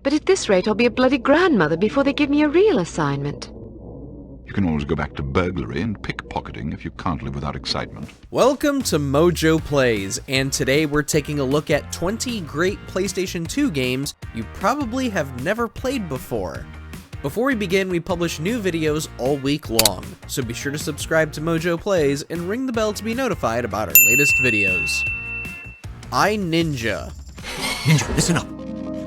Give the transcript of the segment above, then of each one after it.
but at this rate I'll be a bloody grandmother before they give me a real assignment. You can always go back to burglary and pickpocketing if you can't live without excitement. Welcome to MojoPlays, and today we're taking a look at 20 great PlayStation 2 games you probably have never played before. Before we begin, we publish new videos all week long, so be sure to subscribe to MojoPlays and ring the bell to be notified about our latest videos. Ninja. Ninja, listen up.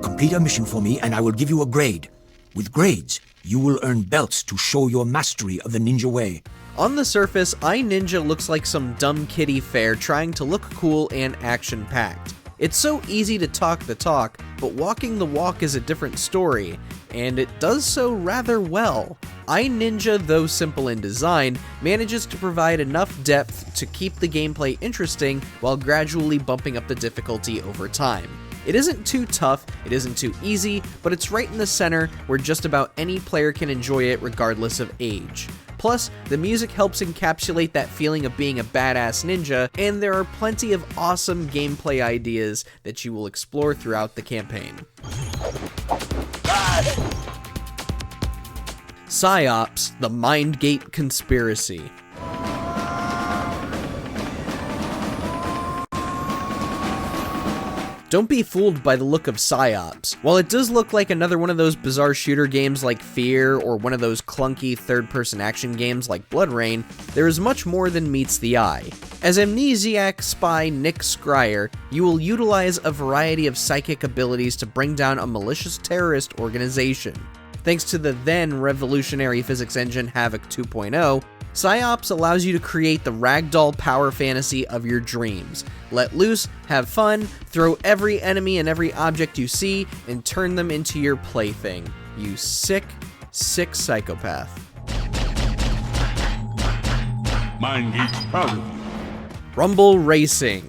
Complete a mission for me and I will give you a grade. With grades, you will earn belts to show your mastery of the ninja way. On the surface, Ninja looks like some dumb kiddie fare trying to look cool and action-packed. It's so easy to talk the talk, but walking the walk is a different story, and it does so rather well. Ninja, though simple in design, manages to provide enough depth to keep the gameplay interesting while gradually bumping up the difficulty over time. It isn't too tough, it isn't too easy, but it's right in the center where just about any player can enjoy it regardless of age. Plus, the music helps encapsulate that feeling of being a badass ninja, and there are plenty of awesome gameplay ideas that you will explore throughout the campaign. PsyOps, the Mindgate Conspiracy. Don't be fooled by the look of PsyOps. While it does look like another one of those bizarre shooter games like Fear, or one of those clunky third-person action games like Blood Rain, there is much more than meets the eye. As amnesiac spy Nick Scryer, you will utilize a variety of psychic abilities to bring down a malicious terrorist organization. Thanks to the then revolutionary physics engine Havoc 2.0, PsyOps allows you to create the ragdoll power fantasy of your dreams. Let loose, have fun, throw every enemy and every object you see, and turn them into your plaything. You sick, sick psychopath. Mindgate's proud of you. Rumble Racing.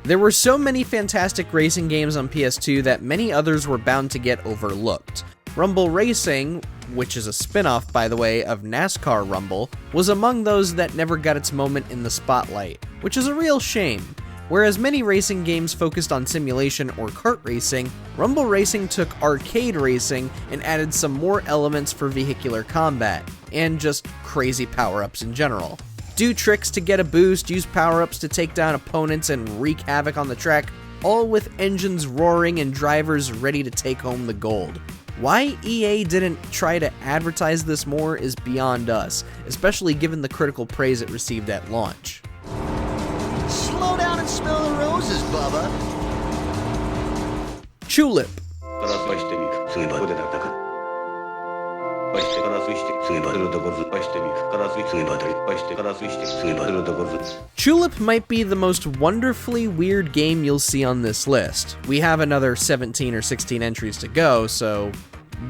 There were so many fantastic racing games on PS2 that many others were bound to get overlooked. Rumble Racing, which is a spin-off, by the way, of NASCAR Rumble, was among those that never got its moment in the spotlight, which is a real shame. Whereas many racing games focused on simulation or kart racing, Rumble Racing took arcade racing and added some more elements for vehicular combat, and just crazy power-ups in general. Do tricks to get a boost, use power-ups to take down opponents and wreak havoc on the track, all with engines roaring and drivers ready to take home the gold. Why EA didn't try to advertise this more is beyond us, especially given the critical praise it received at launch. Slow down and smell the roses, Bubba. Chulip. Chulip might be the most wonderfully weird game you'll see on this list. We have another 17 or 16 entries to go, so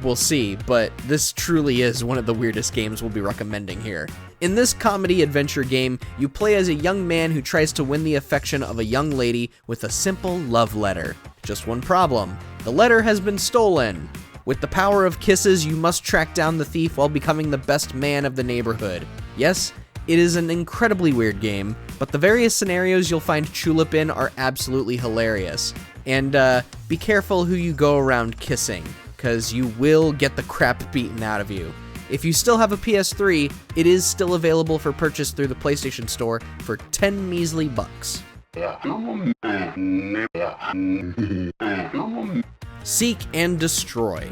we'll see, but this truly is one of the weirdest games we'll be recommending here. In this comedy adventure game, you play as a young man who tries to win the affection of a young lady with a simple love letter. Just one problem: the letter has been stolen. With the power of kisses, you must track down the thief while becoming the best man of the neighborhood. Yes, it is an incredibly weird game, but the various scenarios you'll find Chulip in are absolutely hilarious. And be careful who you go around kissing, because you will get the crap beaten out of you. If you still have a PS3, it is still available for purchase through the PlayStation Store for 10 measly bucks. Seek and Destroy.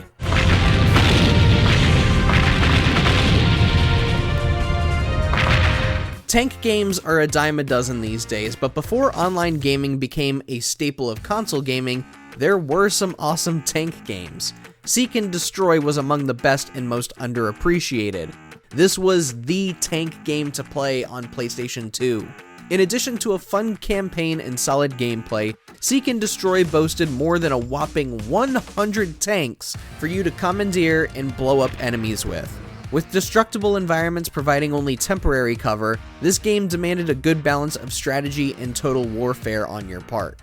Tank games are a dime a dozen these days, but before online gaming became a staple of console gaming, there were some awesome tank games. Seek and Destroy was among the best and most underappreciated. This was the tank game to play on PlayStation 2. In addition to a fun campaign and solid gameplay, Seek and Destroy boasted more than a whopping 100 tanks for you to commandeer and blow up enemies with. With destructible environments providing only temporary cover, this game demanded a good balance of strategy and total warfare on your part.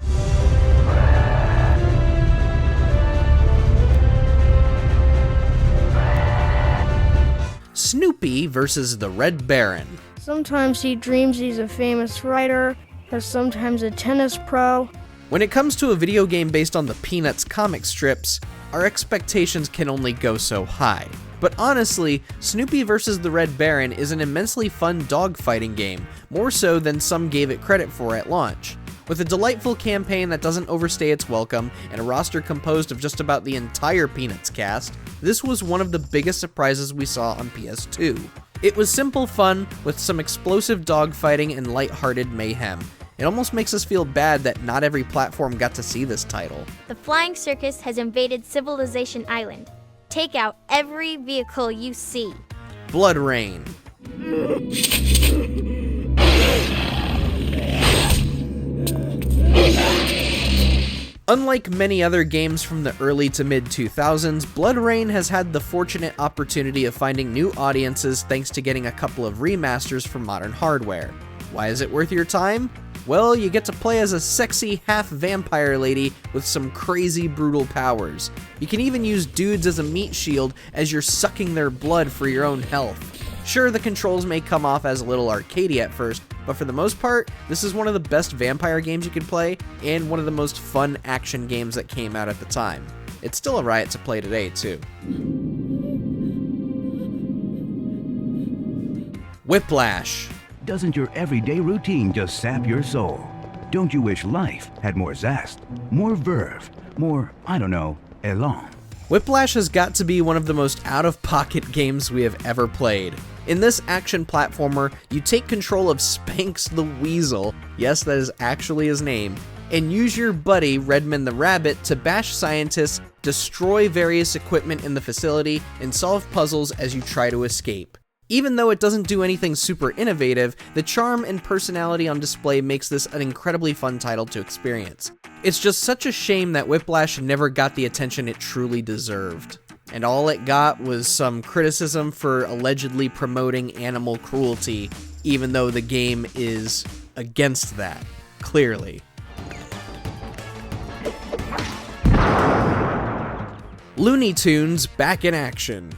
Snoopy versus the Red Baron. Sometimes he dreams he's a famous writer, or sometimes a tennis pro. When it comes to a video game based on the Peanuts comic strips, our expectations can only go so high. But honestly, Snoopy vs. the Red Baron is an immensely fun dogfighting game, more so than some gave it credit for at launch. With a delightful campaign that doesn't overstay its welcome, and a roster composed of just about the entire Peanuts cast, this was one of the biggest surprises we saw on PS2. It was simple fun, with some explosive dogfighting and lighthearted mayhem. It almost makes us feel bad that not every platform got to see this title. The flying circus has invaded Civilization Island. Take out every vehicle you see. Blood Rain. Unlike many other games from the early to mid 2000s, Blood Rain has had the fortunate opportunity of finding new audiences thanks to getting a couple of remasters for modern hardware. Why is it worth your time? Well, you get to play as a sexy half-vampire lady with some crazy brutal powers. You can even use dudes as a meat shield as you're sucking their blood for your own health. Sure, the controls may come off as a little arcadey at first, but for the most part, this is one of the best vampire games you could play, and one of the most fun action games that came out at the time. It's still a riot to play today, too. Whiplash. Doesn't your everyday routine just sap your soul? Don't you wish life had more zest, more verve, more, I don't know, elan? Whiplash has got to be one of the most out-of-pocket games we have ever played. In this action platformer, you take control of Spanx the Weasel, yes, that is actually his name, and use your buddy Redmond the Rabbit to bash scientists, destroy various equipment in the facility, and solve puzzles as you try to escape. Even though it doesn't do anything super innovative, the charm and personality on display makes this an incredibly fun title to experience. It's just such a shame that Whiplash never got the attention it truly deserved. And all it got was some criticism for allegedly promoting animal cruelty, even though the game is against that, clearly. Looney Tunes back in action.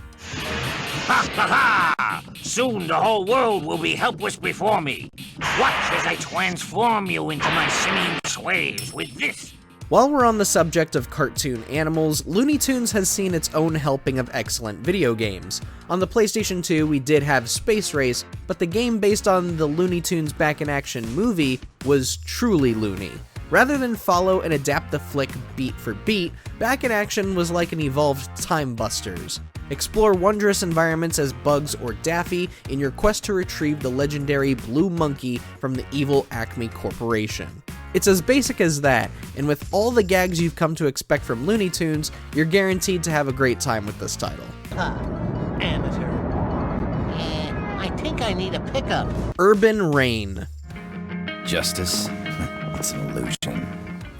Ha ha ha! Soon the whole world will be helpless before me. Watch as I transform you into my singing slaves with this. While we're on the subject of cartoon animals, Looney Tunes has seen its own helping of excellent video games. On the PlayStation 2, we did have Space Race, but the game based on the Looney Tunes Back in Action movie was truly loony. Rather than follow and adapt the flick beat for beat, Back in Action was like an evolved Time Busters. Explore wondrous environments as Bugs or Daffy in your quest to retrieve the legendary Blue Monkey from the evil Acme Corporation. It's as basic as that, and with all the gags you've come to expect from Looney Tunes, you're guaranteed to have a great time with this title. Amateur. I think I need a pickup. Urban Reign. Justice? It's an illusion.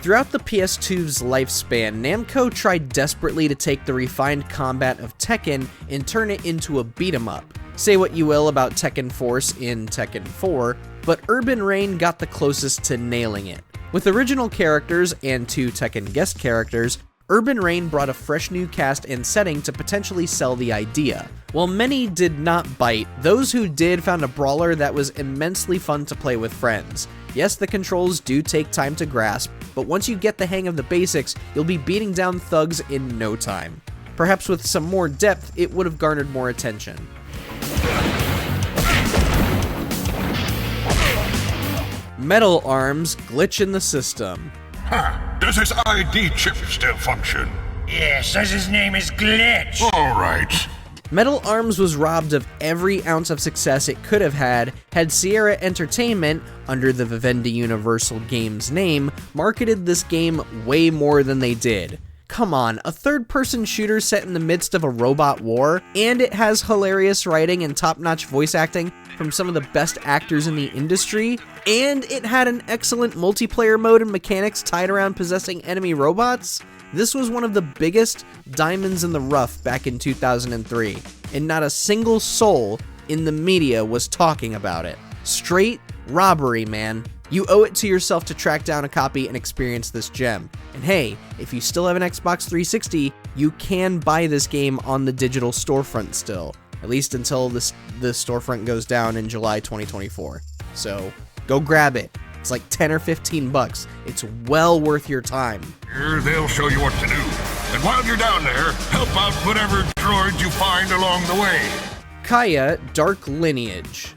Throughout the PS2's lifespan, Namco tried desperately to take the refined combat of Tekken and turn it into a beat-em-up. Say what you will about Tekken Force in Tekken 4, but Urban Reign got the closest to nailing it. With original characters and 2 Tekken guest characters, Urban Reign brought a fresh new cast and setting to potentially sell the idea. While many did not bite, those who did found a brawler that was immensely fun to play with friends. Yes, the controls do take time to grasp, but once you get the hang of the basics, you'll be beating down thugs in no time. Perhaps with some more depth, it would have garnered more attention. Metal Arms glitch in the system. Huh. Does his ID chip still function? Yes, says his name is Glitch. All right. Metal Arms was robbed of every ounce of success it could have had Sierra Entertainment, under the Vivendi Universal Games name, marketed this game way more than they did. Come on, a third-person shooter set in the midst of a robot war, and it has hilarious writing and top-notch voice acting from some of the best actors in the industry, and it had an excellent multiplayer mode and mechanics tied around possessing enemy robots? This was one of the biggest diamonds in the rough back in 2003, and not a single soul in the media was talking about it. Straight robbery, man. You owe it to yourself to track down a copy and experience this gem. And hey, if you still have an Xbox 360, you can buy this game on the digital storefront still, at least until the storefront goes down in July 2024. So go grab it. It's like 10 or 15 bucks. It's well worth your time. Here, they'll show you what to do. And while you're down there, help out whatever droids you find along the way. Kaa Dark Lineage.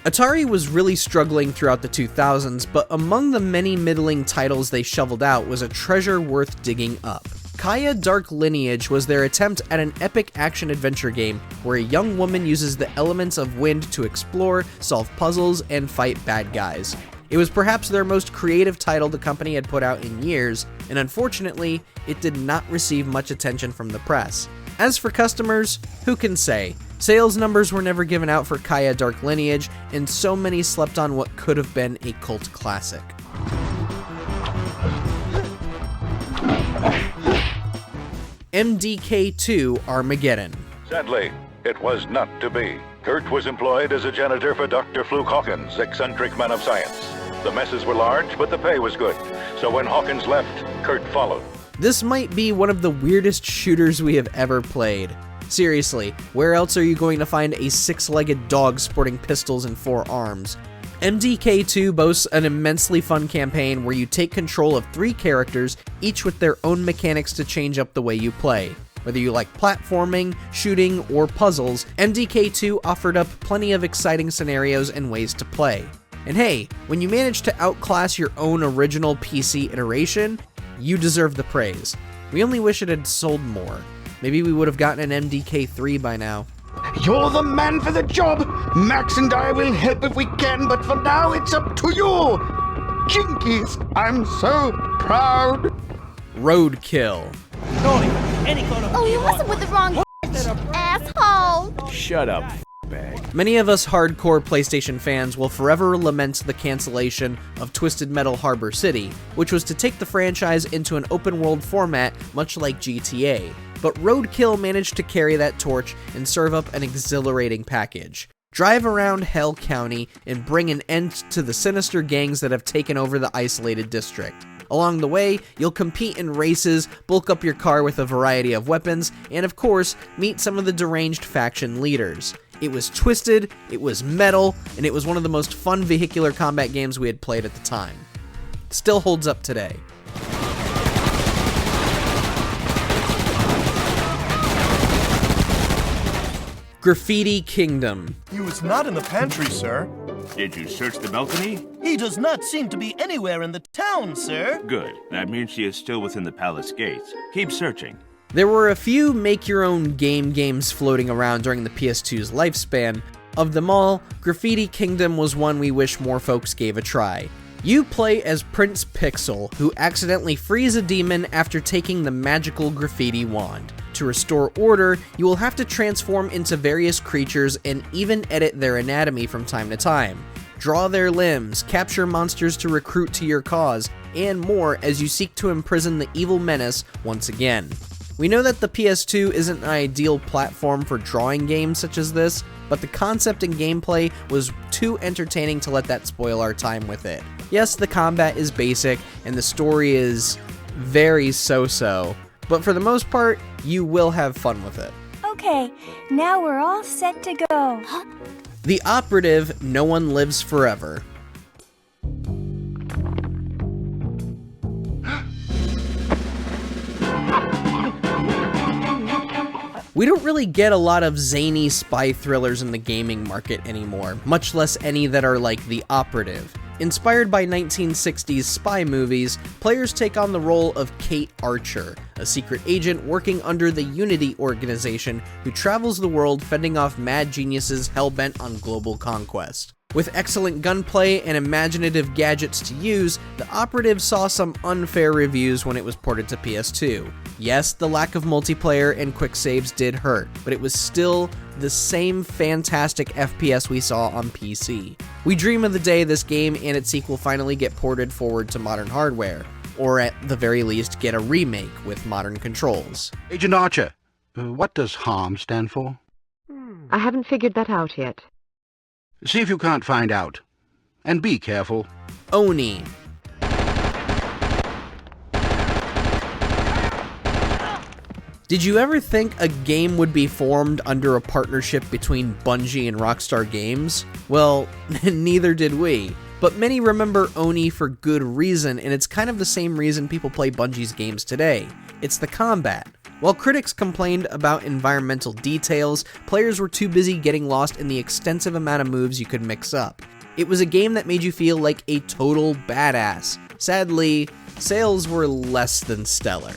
Atari was really struggling throughout the 2000s, but among the many middling titles they shoveled out was a treasure worth digging up. Kaa Dark Lineage was their attempt at an epic action-adventure game where a young woman uses the elements of wind to explore, solve puzzles, and fight bad guys. It was perhaps their most creative title the company had put out in years, and unfortunately, it did not receive much attention from the press. As for customers, who can say? Sales numbers were never given out for Kaa Dark Lineage, and so many slept on what could have been a cult classic. MDK2 Armageddon. Sadly, it was not to be. Kurt was employed as a janitor for Dr. Fluke Hawkins, eccentric man of science. The messes were large, but the pay was good. So when Hawkins left, Kurt followed. This might be one of the weirdest shooters we have ever played. Seriously, where else are you going to find a six-legged dog sporting pistols and 4 arms? MDK2 boasts an immensely fun campaign where you take control of 3 characters, each with their own mechanics to change up the way you play. Whether you like platforming, shooting, or puzzles, MDK2 offered up plenty of exciting scenarios and ways to play. And hey, when you manage to outclass your own original PC iteration, you deserve the praise. We only wish it had sold more. Maybe we would have gotten an MDK3 by now. You're the man for the job! Max and I will help if we can, but for now it's up to you! Jinkies, I'm so proud! Roadkill. Oh, you messing with the wrong asshole! Shut up, bag. Many of us hardcore PlayStation fans will forever lament the cancellation of Twisted Metal Harbor City, which was to take the franchise into an open-world format much like GTA. But Roadkill managed to carry that torch and serve up an exhilarating package. Drive around Hell County and bring an end to the sinister gangs that have taken over the isolated district. Along the way, you'll compete in races, bulk up your car with a variety of weapons, and of course, meet some of the deranged faction leaders. It was twisted, it was metal, and it was one of the most fun vehicular combat games we had played at the time. Still holds up today. Graffiti Kingdom. He was not in the pantry, sir. Did you search the balcony? He does not seem to be anywhere in the town, sir. Good. That means she is still within the palace gates. Keep searching. There were a few make-your-own-game games floating around during the PS2's lifespan. Of them all, Graffiti Kingdom was one we wish more folks gave a try. You play as Prince Pixel, who accidentally frees a demon after taking the magical graffiti wand. To restore order, you will have to transform into various creatures and even edit their anatomy from time to time. Draw their limbs, capture monsters to recruit to your cause, and more as you seek to imprison the evil menace once again. We know that the PS2 isn't an ideal platform for drawing games such as this, but the concept and gameplay was too entertaining to let that spoil our time with it. Yes, the combat is basic, and the story is very so-so, but for the most part, you will have fun with it. Okay, now we're all set to go. The operative, No One Lives Forever. We don't really get a lot of zany spy thrillers in the gaming market anymore, much less any that are like The Operative. Inspired by 1960s spy movies, players take on the role of Kate Archer, a secret agent working under the Unity organization who travels the world fending off mad geniuses hell-bent on global conquest. With excellent gunplay and imaginative gadgets to use, The Operative saw some unfair reviews when it was ported to PS2. Yes, the lack of multiplayer and quick saves did hurt, but it was still the same fantastic FPS we saw on PC. We dream of the day this game and its sequel finally get ported forward to modern hardware, or at the very least get a remake with modern controls. Agent Archer, what does HARM stand for? I haven't figured that out yet. See if you can't find out. And be careful. Oni. Did you ever think a game would be formed under a partnership between Bungie and Rockstar Games? Well, neither did we. But many remember Oni for good reason, and it's kind of the same reason people play Bungie's games today. It's the combat. While critics complained about environmental details, players were too busy getting lost in the extensive amount of moves you could mix up. It was a game that made you feel like a total badass. Sadly, sales were less than stellar.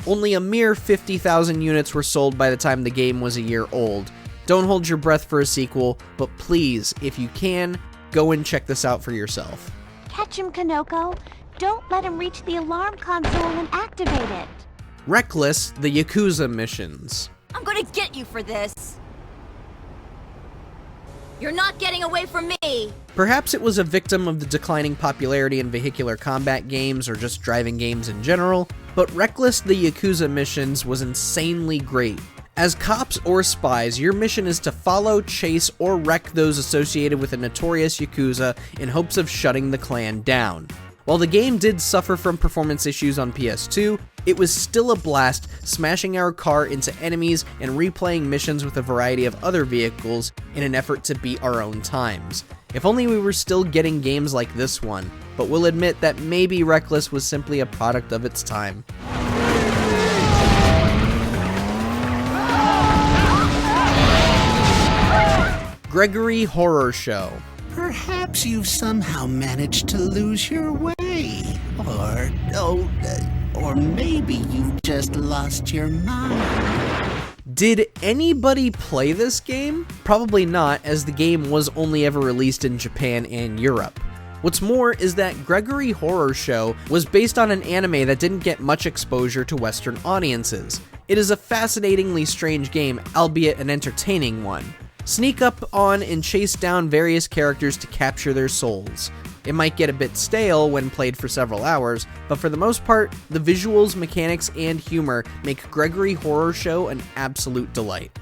Only a mere 50,000 units were sold by the time the game was a year old. Don't hold your breath for a sequel, but please, if you can, go and check this out for yourself. Catch him, Kanoko. Don't let him reach the alarm console and activate it. Reckless, the Yakuza missions. I'm gonna get you for this. You're not getting away from me! Perhaps it was a victim of the declining popularity in vehicular combat games or just driving games in general, but Reckless the Yakuza missions was insanely great. As cops or spies, your mission is to follow, chase, or wreck those associated with a notorious Yakuza in hopes of shutting the clan down. While the game did suffer from performance issues on PS2, it was still a blast, smashing our car into enemies and replaying missions with a variety of other vehicles in an effort to beat our own times. If only we were still getting games like this one, but we'll admit that maybe Reckless was simply a product of its time. Gregory Horror Show. Perhaps you've somehow managed to lose your way. Or maybe you've just lost your mind. Did anybody play this game? Probably not, as the game was only ever released in Japan and Europe. What's more is that Gregory Horror Show was based on an anime that didn't get much exposure to Western audiences. It is a fascinatingly strange game, albeit an entertaining one. Sneak up on and chase down various characters to capture their souls. It might get a bit stale when played for several hours, but for the most part, the visuals, mechanics, and humor make Gregory Horror Show an absolute delight.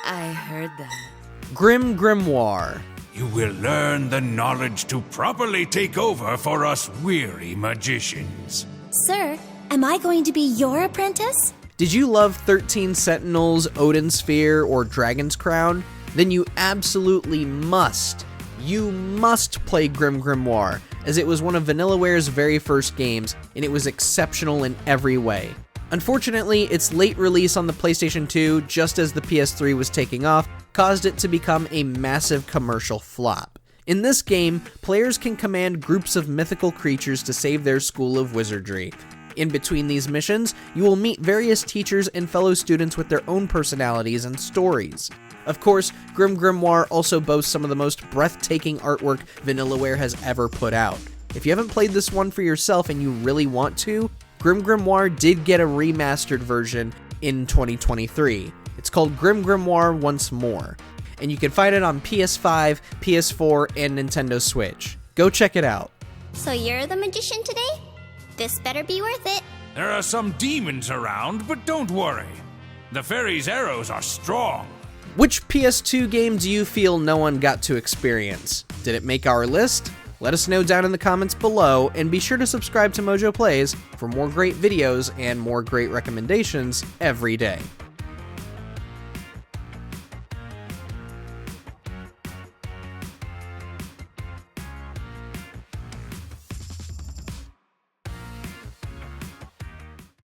I heard that. Grimoire. You will learn the knowledge to properly take over for us weary magicians. Sir, am I going to be your apprentice? Did you love 13 Sentinels, Odin's Sphere, or Dragon's Crown? Then you absolutely must. You must play Grimoire, as it was one of Vanillaware's very first games, and it was exceptional in every way. Unfortunately, its late release on the PlayStation 2, just as the PS3 was taking off, caused it to become a massive commercial flop. In this game, players can command groups of mythical creatures to save their school of wizardry. In between these missions, you will meet various teachers and fellow students with their own personalities and stories. Of course, Grimoire also boasts some of the most breathtaking artwork Vanillaware has ever put out. If you haven't played this one for yourself and you really want to, Grimoire did get a remastered version in 2023. It's called Grimoire Once More, and you can find it on PS5, PS4, and Nintendo Switch. Go check it out. So you're the magician today? This better be worth it. There are some demons around, but don't worry. The fairy's arrows are strong. Which PS2 game do you feel no one got to experience? Did it make our list? Let us know down in the comments below, and be sure to subscribe to MojoPlays for more great videos and more great recommendations every day.